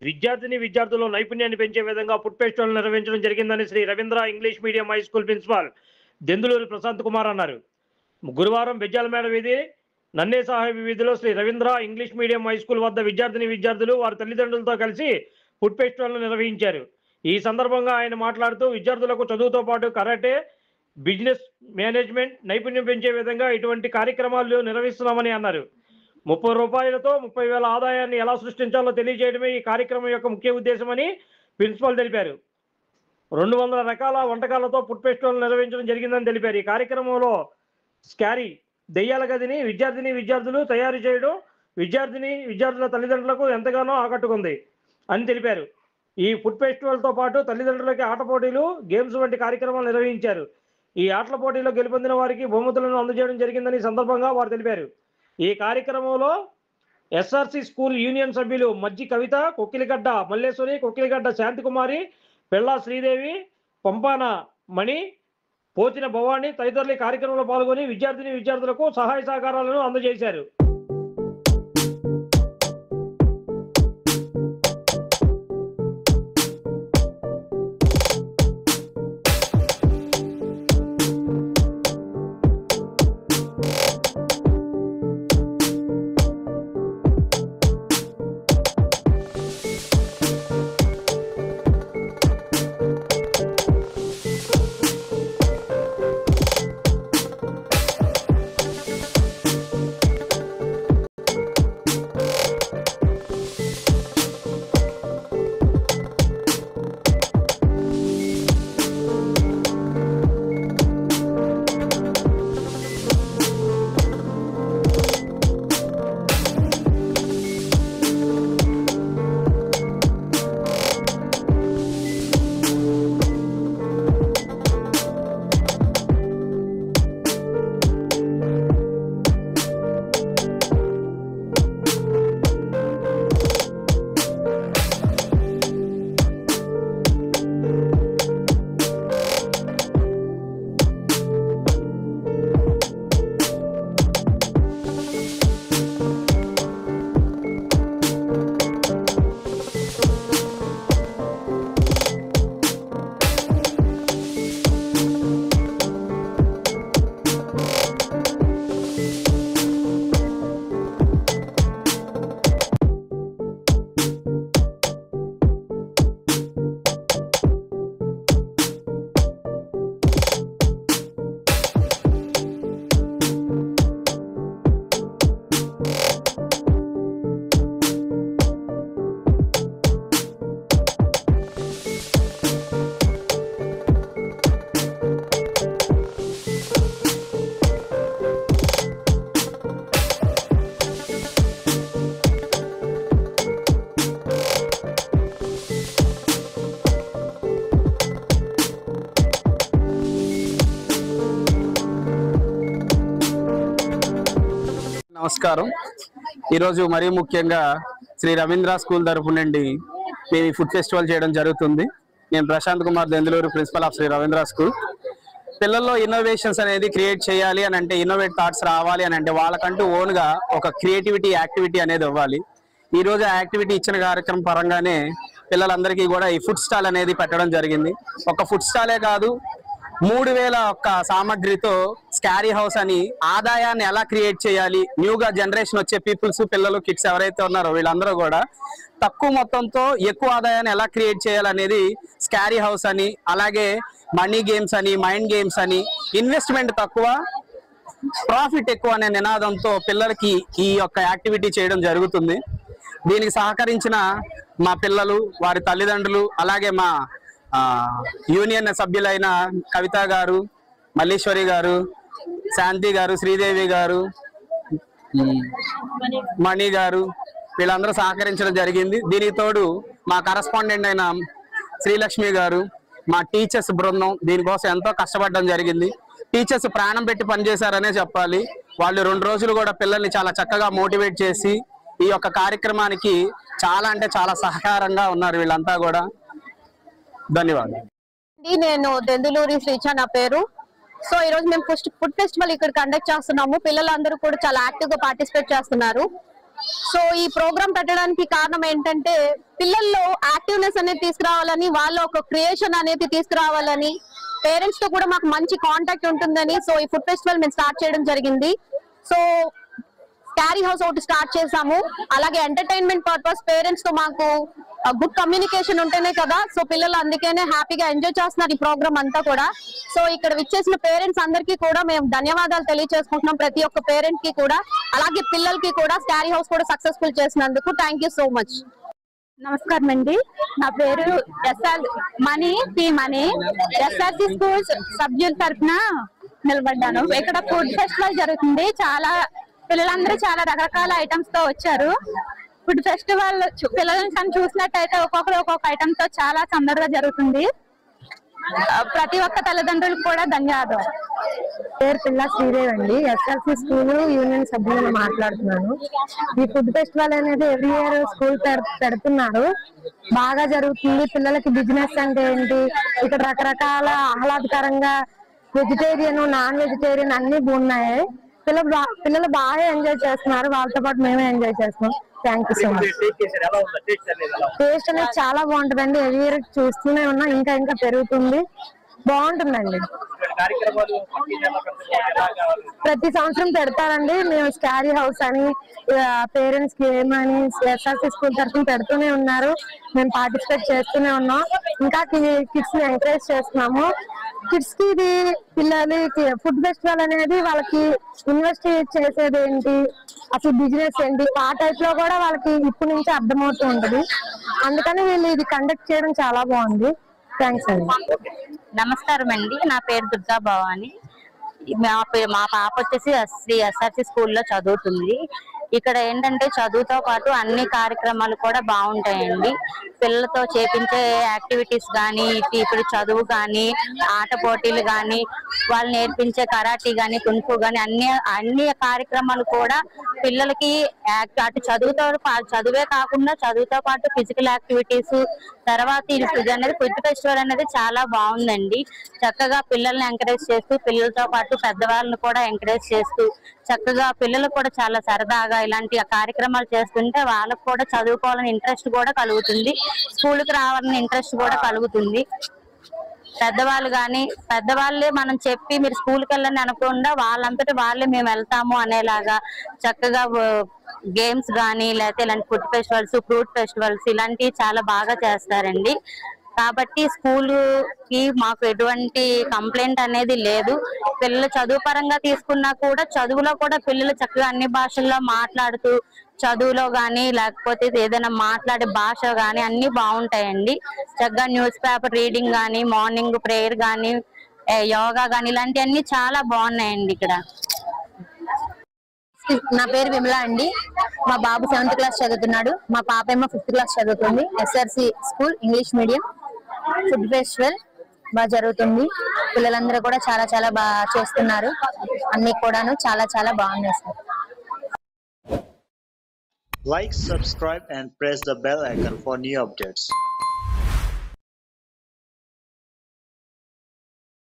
విద్యార్థుల్లో నైపుణ్యాన్ని పెంచే విధంగా ఫుడ్ ఫెస్టివల్ నిర్వహించడం జరిగిందని Shri Ravindra English medium high school principal Denduluri Prashant Kumar అన్నారు. గురువారం బెజ్జాలమేడ వీధి నన్నే సాహెబ్ వీధిలో Shri Ravindra English medium high school వద్ద విద్యార్థులు వారి తల్లిదండ్రులతో కలిసి ఫుడ్ ఫెస్టివల్ను నిర్వహించారు. ఈ సందర్భంగా ఆయన మాట్లాడుతూ విద్యార్థులకు చదువుతో పాటు కరాటే, బిజినెస్ మేనేజ్మెంట్ నైపుణ్యం పెంచే విధంగా ఇటువంటి కార్యక్రమాలు నిర్వహిస్తున్నామని అన్నారు. 30 రూపాయలతో 30,000 ఆదాయాన్ని ఎలా సృష్టించాలో తెలియజేయడమే ఈ కార్యక్రమం యొక్క ముఖ్య ఉద్దేశమని ప్రిన్సిపల్ తెలిపారు. 200 రకాల వంటకాలతో ఫుడ్ ఫెస్టివల్ నిర్వహించడం జరిగిందని తెలిపారు. ఈ కార్యక్రమంలో స్కారీ దెయ్యాల గదిని విద్యార్థులు తయారు చేయడం విద్యార్థుల తల్లిదండ్రులకు ఎంతగానో ఆకట్టుకుంది అని తెలిపారు. ఈ ఫుడ్ ఫెస్టివల్తో పాటు తల్లిదండ్రులకి ఆట పోటీలు, గేమ్స్ వంటి కార్యక్రమాలు నిర్వహించారు. ఈ ఆటల పోటీలో గెలుపొందిన వారికి బహుమతులను అందజేయడం జరిగిందని సందర్భంగా వారు తెలిపారు. ఈ కార్యక్రమంలో ఎస్ఆర్సి స్కూల్ యూనియన్ సభ్యులు మజ్జి కవిత, కొక్కిలిగడ్డ మల్లేశ్వరి, కొక్కిలిగడ్డ శాంతికుమారి, పెళ్ళా శ్రీదేవి, పంపాన మణి, పోచిన భవాని తదితరులు కార్యక్రమంలో పాల్గొని విద్యార్థులకు సహాయ సహకారాలను అందజేశారు. నమస్కారం. ఈరోజు మరీ ముఖ్యంగా శ్రీ రవీంద్ర స్కూల్ తరఫు నుండి మేము ఫుడ్ ఫెస్టివల్ చేయడం జరుగుతుంది. నేను Prashant Kumar Denduluru principal of Shri Ravindra school. పిల్లల్లో ఇన్నోవేషన్స్ అనేది క్రియేట్ చేయాలి అని అంటే, ఇన్నోవేట్ థాట్స్ రావాలి అని అంటే వాళ్ళకంటూ ఓన్గా ఒక క్రియేటివిటీ యాక్టివిటీ అనేది ఇవ్వాలి. ఈ రోజు యాక్టివిటీ ఇచ్చిన కార్యక్రమం పరంగానే పిల్లలందరికీ కూడా ఈ ఫుడ్ స్టాల్ అనేది పెట్టడం జరిగింది. ఒక ఫుడ్ స్టాలే కాదు, 3000 ఒక్క సామాగ్రితో స్కారీ హౌస్ అని ఆదాయాన్ని ఎలా క్రియేట్ చేయాలి, న్యూగా జనరేషన్ వచ్చే పీపుల్స్, పిల్లలు, కిడ్స్ ఎవరైతే ఉన్నారో వీళ్ళందరూ కూడా తక్కువ మొత్తంతో ఎక్కువ ఆదాయాన్ని ఎలా క్రియేట్ చేయాలనేది స్కారీ హౌస్ అని, అలాగే మనీ గేమ్స్ అని, మైండ్ గేమ్స్ అని, ఇన్వెస్ట్మెంట్ తక్కువ ప్రాఫిట్ ఎక్కువ అనే నినాదంతో పిల్లలకి ఈ యొక్క యాక్టివిటీ చేయడం జరుగుతుంది. దీనికి సహకరించిన మా పిల్లలు, వారి తల్లిదండ్రులు, అలాగే మా యూనియన్ సభ్యులైన కవిత గారు, మల్లేశ్వరి గారు, శాంతి గారు, శ్రీదేవి గారు, మణి గారు వీళ్ళందరూ సహకరించడం జరిగింది. దీనికి తోడు మా కరస్పాండెంట్ అయిన శ్రీలక్ష్మి గారు, మా టీచర్స్ బృందం దీనికోసం ఎంతో కష్టపడడం జరిగింది. టీచర్స్ ప్రాణం పెట్టి పనిచేశారనే చెప్పాలి. వాళ్ళు 2 రోజులు కూడా పిల్లల్ని చాలా చక్కగా మోటివేట్ చేసి ఈ యొక్క కార్యక్రమానికి చాలా అంటే చాలా సహకారంగా ఉన్నారు వీళ్ళంతా కూడా. ధన్యవాదాలు. నేను దెందులూరి శ్రీచ నా పేరు. సో ఈ రోజు మేము ఫుడ్ ఫెస్టివల్ ఇక్కడ కండక్ట్ చేస్తున్నాము. పిల్లలందరూ కూడా చాలా యాక్టివ్ గా పార్టిసిపేట్ చేస్తున్నారు. సో ఈ ప్రోగ్రామ్ పెట్టడానికి కారణం ఏంటంటే పిల్లల్లో యాక్టివ్నెస్ అనేది తీసుకురావాలని, వాళ్ళ ఒక క్రియేషన్ అనేది తీసుకురావాలని, పేరెంట్స్ తో కూడా మాకు మంచి కాంటాక్ట్ ఉంటుందని సో ఈ ఫుడ్ ఫెస్టివల్ మేము స్టార్ట్ చేయడం జరిగింది. సో క్యారీ హౌస్ ఒకటి స్టార్ట్ చేసాము. అలాగే ఎంటర్టైన్మెంట్ పర్పస్ పేరెంట్స్ తో మాకు గుడ్ కమ్యూనికేషన్ ఉంటేనే కదా సో పిల్లలు అందుకనే హ్యాపీగా ఎంజాయ్ చేస్తున్నారు ఈ ప్రోగ్రామ్ అంతా కూడా. సో ఇక్కడ విచ్చేసిన పేరెంట్స్ అందరికీ కూడా మేము ధన్యవాదాలు తెలియజేసుకుంటున్నాం, ప్రతి ఒక్క పేరెంట్ కి కూడా. అలాగే పిల్లలకి కూడా క్యారీ హౌస్ కూడా సక్సెస్ఫుల్ చేసినందుకు థ్యాంక్ యూ సో మచ్. నమస్కారం అండి, నా పేరు మణి పి మణి. ఎస్ఆర్సి స్కూల్స్ సభ్యుల తరఫున నిలబడ్డాను. ఇక్కడ ఫుడ్ ఫెస్టివల్ జరుగుతుంది. చాలా పిల్లలందరూ చాలా రకరకాల ఐటమ్స్ తో వచ్చారు. ఫుడ్ ఫెస్టివల్ పిల్లలను చూసినట్టయితే ఒక్కొక్కరు ఒక్కొక్క ఐటమ్ తో చాలా సందడిగా జరుగుతుంది. ప్రతి ఒక్క తల్లిదండ్రులకు కూడా ధన్యవాదాలు. పేరు పిల్ల శ్రీదేవి అండి, ఎస్ఆర్సి స్కూల్ యూనియన్ సభ్యులను మాట్లాడుతున్నాను. ఈ ఫుడ్ ఫెస్టివల్ అనేది ఎవ్రీ ఇయర్ స్కూల్ పెడుతున్నారు, బాగా జరుగుతుంది. పిల్లలకి బిజినెస్ అంటే ఏంటి, ఇక్కడ రకరకాల ఆహ్లాదకరంగా వెజిటేరియన్ నాన్ వెజిటేరియన్ అన్ని ఉన్నాయి. పిల్లలు బాగా ఎంజాయ్ చేస్తున్నారు, వాళ్ళతో పాటు మేమే ఎంజాయ్ చేస్తున్నాం. Thank you so much. Taste అనేది చాలా బాగుంటుందండి, ఎవ్రీ ఇయర్ చూస్తూనే ఉన్నా, ఇంకా ఇంకా పెరుగుతుంది, బాగుంటుందండి. ప్రతి సంవత్సరం పెడతారండి. మేము క్యారీ హౌస్ అని పేరెంట్స్ గేమ్ అని ఎస్ఆర్సి స్కూల్ తరఫున పెడుతూనే ఉన్నారు, మేము పార్టిసిపేట్ చేస్తూనే ఉన్నాం. ఇంకా కిడ్స్ ని ఎంకరేజ్ చేస్తున్నాము. కిడ్స్ కి ఇది పిల్లలకి ఫుడ్ ఫెస్టివల్ అనేది వాళ్ళకి ఇన్వెస్ట్ చేసేది ఏంటి, అసలు బిజినెస్ ఏంటి, ఆ టైప్ లో కూడా వాళ్ళకి ఇప్పటి నుంచి అర్థమవుతూ ఉంటుంది. అందుకని వీళ్ళు ఇది కండక్ట్ చేయడం చాలా బాగుంది. థ్యాంక్స్ అండి. నమస్కారం అండి, నా పేరు దుర్గా భవాని. మా పాప వచ్చేసి శ్రీ ఎస్ఆర్సి స్కూల్లో చదువుతుంది. ఇక్కడ ఏంటంటే చదువుతో పాటు అన్ని కార్యక్రమాలు కూడా బాగుంటాయండి. పిల్లలతో చేపించే యాక్టివిటీస్ కానీ, ఇప్పుడు చదువు కానీ, ఆట పోటీలు కానీ, వాళ్ళు నేర్పించే కరాటీ కానీ, కుంఫు కానీ అన్ని కార్యక్రమాలు కూడా పిల్లలకి అటు చదువే కాకుండా చదువుతో పాటు ఫిజికల్ యాక్టివిటీస్, తర్వాత ఇది అనేది ఫుడ్ ఫెస్టివల్ అనేది చాలా బాగుందండి. చక్కగా పిల్లల్ని ఎంకరేజ్ చేస్తూ, పిల్లలతో పాటు పెద్దవాళ్ళని కూడా ఎంకరేజ్ చేస్తూ, చక్కగా పిల్లలు కూడా చాలా సరదాగా ఇలాంటి కార్యక్రమాలు చేస్తుంటే వాళ్ళకు కూడా చదువుకోవాలని ఇంట్రెస్ట్ కూడా కలుగుతుంది, స్కూల్కి రావాలని ఇంట్రెస్ట్ కూడా కలుగుతుంది. పెద్దవాళ్ళే మనం చెప్పి మీరు స్కూల్కి వెళ్ళని అనకుండా వాళ్ళంతటి వాళ్ళే మేము వెళ్తాము అనేలాగా చక్కగా గేమ్స్ కానీ, లేకపోతే ఇలాంటి ఫుడ్ ఫెస్టివల్స్, ఫ్రూట్ ఫెస్టివల్స్ ఇలాంటివి చాలా బాగా చేస్తారండి. కాబట్టి స్కూల్ కి మాకు ఎటువంటి కంప్లైంట్ అనేది లేదు. పిల్లలు చదువు పరంగా తీసుకున్నా కూడా చదువులో కూడా పిల్లలు చక్కగా అన్ని భాషల్లో మాట్లాడుతూ, చదువులో గానీ లేకపోతే ఏదైనా మాట్లాడే భాష గానీ అన్ని బాగుంటాయండి. చక్కగా న్యూస్ పేపర్ రీడింగ్ గానీ, మార్నింగ్ ప్రేయర్ గానీ, యోగా గానీ ఇలాంటివన్నీ చాలా బాగున్నాయండి ఇక్కడ. నా పేరు విమల అండి, మా బాబు 7th క్లాస్ చదువుతున్నాడు, మా పాప ఏమో 5th క్లాస్ చదువుతుంది. SRC school English medium food festival బాగా జరుగుతుంది. పిల్లలందరూ కూడా చాలా చాలా బాగా చేస్తున్నారు, అన్ని కూడాను చాలా చాలా బాగున్నాయి sir. Like, subscribe and press the bell icon for new updates.